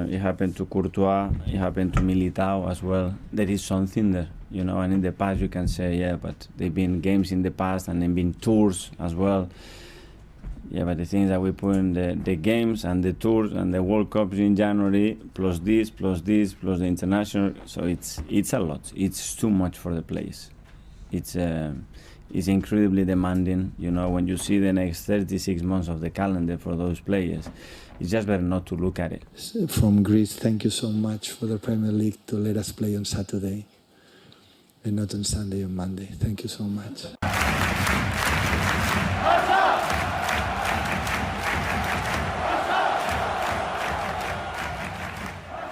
It happened to Courtois. It happened to Militao as well. There is something there, And in the past, you can say, yeah, but they've been games in the past and they've been tours as well. Yeah, but the thing is that we put in the games and the tours and the World Cups in January, plus this, plus the international. So it's a lot. It's too much for the players. It's incredibly demanding. When you see the next 36 months of the calendar for those players, it's just better not to look at it. From Greece, thank you so much for the Premier League to let us play on Saturday and not on Sunday or Monday. Thank you so much.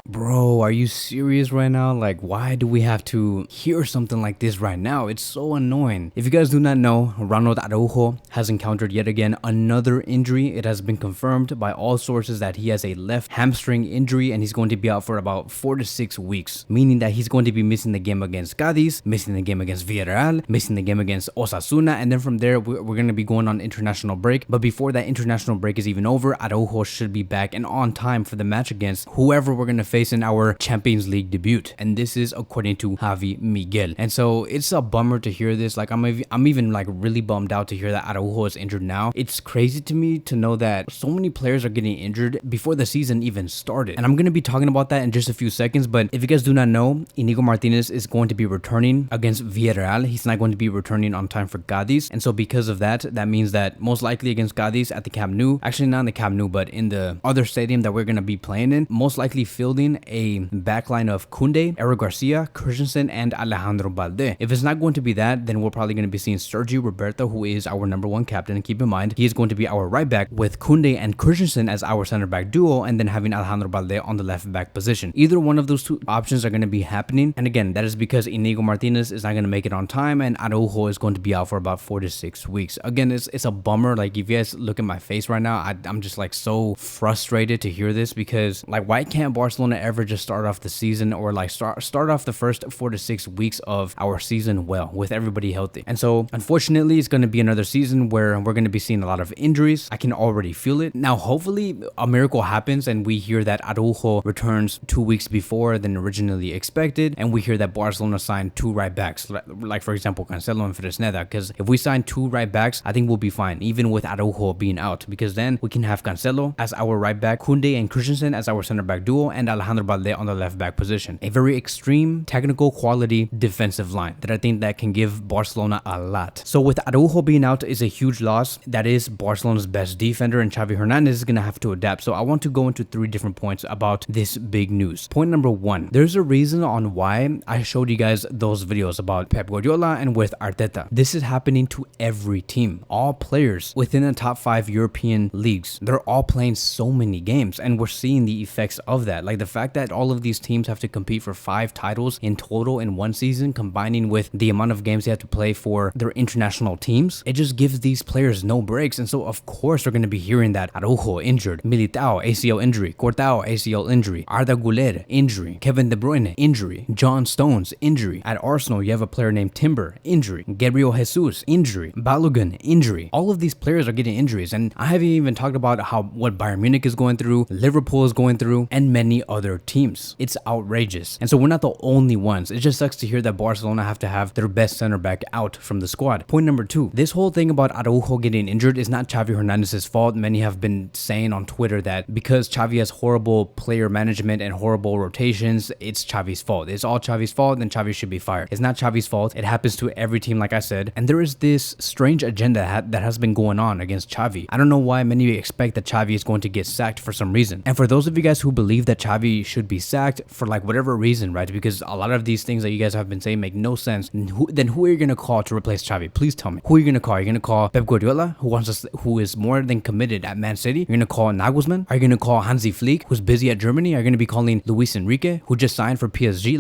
Bro, are you serious right now? Like, why do we have to hear something like this right now? It's so annoying. If you guys do not know, Ronald Araujo has encountered yet again another injury. It has been confirmed by all sources that he has a left hamstring injury and he's going to be out for about 4 to 6 weeks, meaning that he's going to be missing the game against Cadiz, missing the game against Villarreal, missing the game against Osasuna, and then from there, we're going to be going on international break. But before that international break is even over, Araujo should be back and on time for the match against whoever we're going to face in our Champions League debut, and this is according to Javi Miguel. And so it's a bummer to hear this. Like I'm even like really bummed out to hear that Araujo is injured now. It's crazy to me to know that so many players are getting injured before the season even started, and I'm going to be talking about that in just a few seconds. But if you guys do not know, Inigo Martinez is going to be returning against Villarreal. He's not going to be returning on time for Cadiz, and so because of that, that means that most likely against Cadiz at the Camp Nou, actually not in the Camp Nou but in the other stadium that we're going to be playing in, most likely fielding a backline of Koundé, Eric Garcia, Christensen, and Alejandro Balde. If it's not going to be that, then we're probably going to be seeing Sergio Roberto, who is our number one captain. And keep in mind, he is going to be our right back with Koundé and Christensen as our center back duo, and then having Alejandro Balde on the left back position. Either one of those two options are going to be happening. And again, that is because Inigo Martinez is not going to make it on time, and Araujo is going to be out for about 4 to 6 weeks. Again, it's a bummer. Like, if you guys look at my face right now, I'm just like so frustrated to hear this, because like, why can't Barcelona ever just start off the season, or like start off the first 4 to 6 weeks of our season well with everybody healthy? And so unfortunately, it's going to be another season where we're going to be seeing a lot of injuries. I can already feel it. Now, hopefully a miracle happens and we hear that Araujo returns 2 weeks before than originally expected, and we hear that Barcelona signed 2 right backs, like for example Cancelo and Fresneda, because if we sign 2 right backs, I think we'll be fine even with Araujo being out, because then we can have Cancelo as our right back, Koundé and Christensen as our center back duo, and Alejandro Balde on the left back position. A very extreme technical quality defensive line that I think that can give Barcelona a lot. So with Araujo being out is a huge loss. That is Barcelona's best defender, and Xavi Hernandez is going to have to adapt. So I want to go into 3 different points about this big news. Point number 1, there's a reason on why I showed you guys those videos about Pep Guardiola and with Arteta. This is happening to every team. All players within the top 5 European leagues, they're all playing so many games, and we're seeing the effects of that. Like the fact that all of these teams have to compete for 5 titles in total in one season, combining with the amount of games they have to play for their international teams, it just gives these players no breaks. And so of course we're going to be hearing that Araujo injured, Militao ACL injury, Courtois ACL injury, Arda Güler injury, Kevin De Bruyne injury, John Stones injury. At Arsenal you have a player named Timber injury, Gabriel Jesus injury, Balogun injury. All of these players are getting injuries, and I haven't even talked about what Bayern Munich is going through, Liverpool is going through, and many other teams. It's outrageous. And so we're not the only ones. It just sucks to hear that Barcelona have to have their best center back out from the squad. Point number 2, this whole thing about Araujo getting injured is not Xavi Hernandez's fault. Many have been saying on Twitter that because Xavi has horrible player management and horrible rotations, it's Xavi's fault. It's all Xavi's fault, then Xavi should be fired. It's not Xavi's fault. It happens to every team, like I said. And there is this strange agenda that has been going on against Xavi. I don't know why many expect that Xavi is going to get sacked for some reason. And for those of you guys who believe that Xavi should be sacked for like whatever reason, right? Because a lot of these things that you guys have been saying make no sense. Then who are you going to call to replace Xavi? Please tell me. Who are you going to call? Are you going to call Pep Guardiola, who is more than committed at Man City? You're going to call Nagelsmann? Are you going to call Hansi Flick, who's busy at Germany? Are you going to be calling Luis Enrique, who just signed for PSG?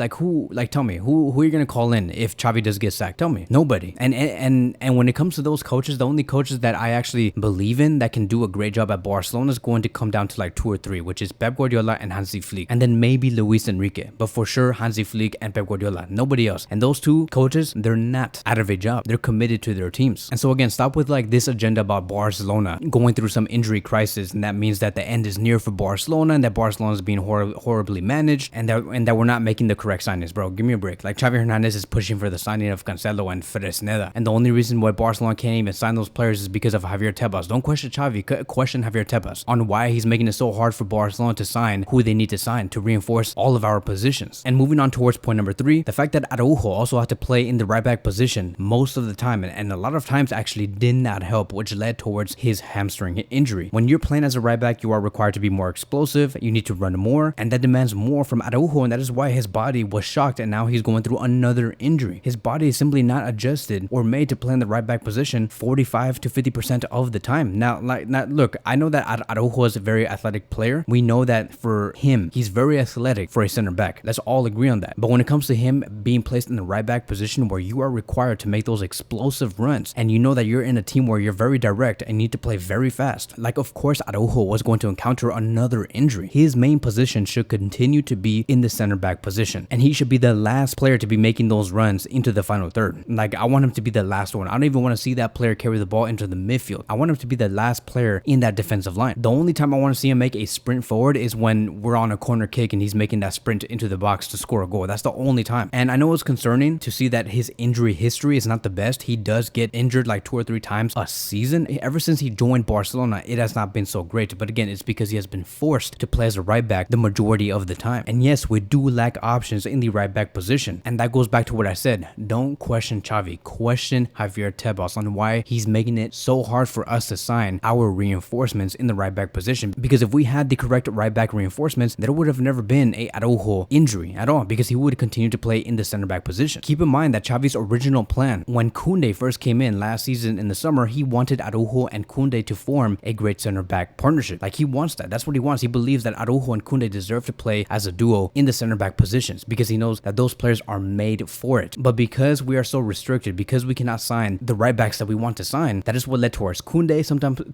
Tell me, who are you going to call in if Xavi does get sacked? Tell me. Nobody. And when it comes to those coaches, the only coaches that I actually believe in that can do a great job at Barcelona is going to come down to like 2 or 3, which is Pep Guardiola and Hansi Flick. and then maybe Luis Enrique, but for sure Hansi Flick and Pep Guardiola, nobody else. And those two coaches, they're not out of a job. They're committed to their teams. And so again, stop with like this agenda about Barcelona going through some injury crisis, and that means that the end is near for Barcelona and that Barcelona is being horribly managed, and that we're not making the correct signings, bro. Give me a break. Like Xavi Hernandez is pushing for the signing of Cancelo and Fresneda, and the only reason why Barcelona can't even sign those players is because of Javier Tebas. Don't question Xavi, question Javier Tebas on why he's making it so hard for Barcelona to sign who they need to sign to reinforce all of our positions. And moving on towards point number 3, the fact that Araujo also had to play in the right back position most of the time, and a lot of times actually did not help, which led towards his hamstring injury. When you're playing as a right back, you are required to be more explosive, you need to run more, and that demands more from Araujo, and that is why his body was shocked and now he's going through another injury. His body is simply not adjusted or made to play in the right back position 45 to 50% of the time. Now, look, I know that Araujo is a very athletic player. We know that for him, he's very athletic for a center back. Let's all agree on that. But when it comes to him being placed in the right back position where you are required to make those explosive runs, and you know that you're in a team where you're very direct and need to play very fast, like of course Araujo was going to encounter another injury. His main position should continue to be in the center back position, and he should be the last player to be making those runs into the final third. Like I want him to be the last one. I don't even want to see that player carry the ball into the midfield. I want him to be the last player in that defensive line. The only time I want to see him make a sprint forward is when we're on a corner kick and he's making that sprint into the box to score a goal. That's the only time. And I know it's concerning to see that his injury history is not the best. He does get injured like 2 or 3 times a season. Ever since he joined Barcelona, it has not been so great. But again, it's because he has been forced to play as a right back the majority of the time. And yes, we do lack options in the right back position. And that goes back to what I said. Don't question Xavi. Question Javier Tebas on why he's making it so hard for us to sign our reinforcements in the right back position. Because if we had the correct right back reinforcements, there would have never been a Araujo injury at all, because he would continue to play in the center back position. Keep in mind that Xavi's original plan when Koundé first came in last season in the summer, he wanted Araujo and Koundé to form a great center back partnership. Like he wants that. That's what he wants. He believes that Araujo and Koundé deserve to play as a duo in the center back positions because he knows that those players are made for it. But because we are so restricted, because we cannot sign the right backs that we want to sign, that is what led towards Koundé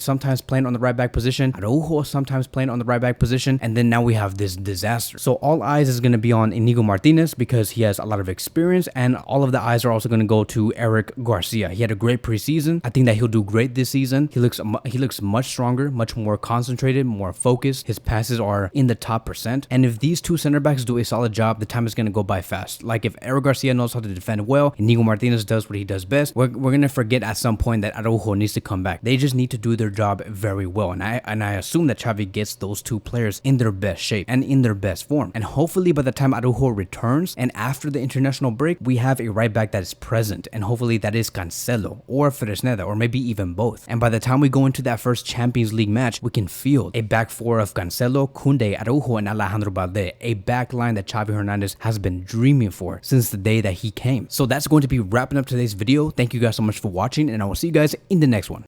sometimes playing on the right back position, Araujo sometimes playing on the right back position, and then now we have this disaster. So all eyes is going to be on Inigo Martinez because he has a lot of experience, and all of the eyes are also going to go to Eric Garcia. He had a great preseason. I think that he'll do great this season. He looks much stronger, much more concentrated, more focused. His passes are in the top percent. And if these two center backs do a solid job, the time is going to go by fast. Like if Eric Garcia knows how to defend well, Inigo Martinez does what he does best, we're going to forget at some point that Araujo needs to come back. They just need to do their job very well. And I assume that Xavi gets those two players in their best shape and in their best form. And hopefully by the time Araujo returns and after the international break, we have a right back that is present. And hopefully that is Cancelo or Fresneda or maybe even both. And by the time we go into that first Champions League match, we can field a back four of Cancelo, Koundé, Araujo, and Alejandro Balde. A back line that Xavi Hernandez has been dreaming for since the day that he came. So that's going to be wrapping up today's video. Thank you guys so much for watching, and I will see you guys in the next one.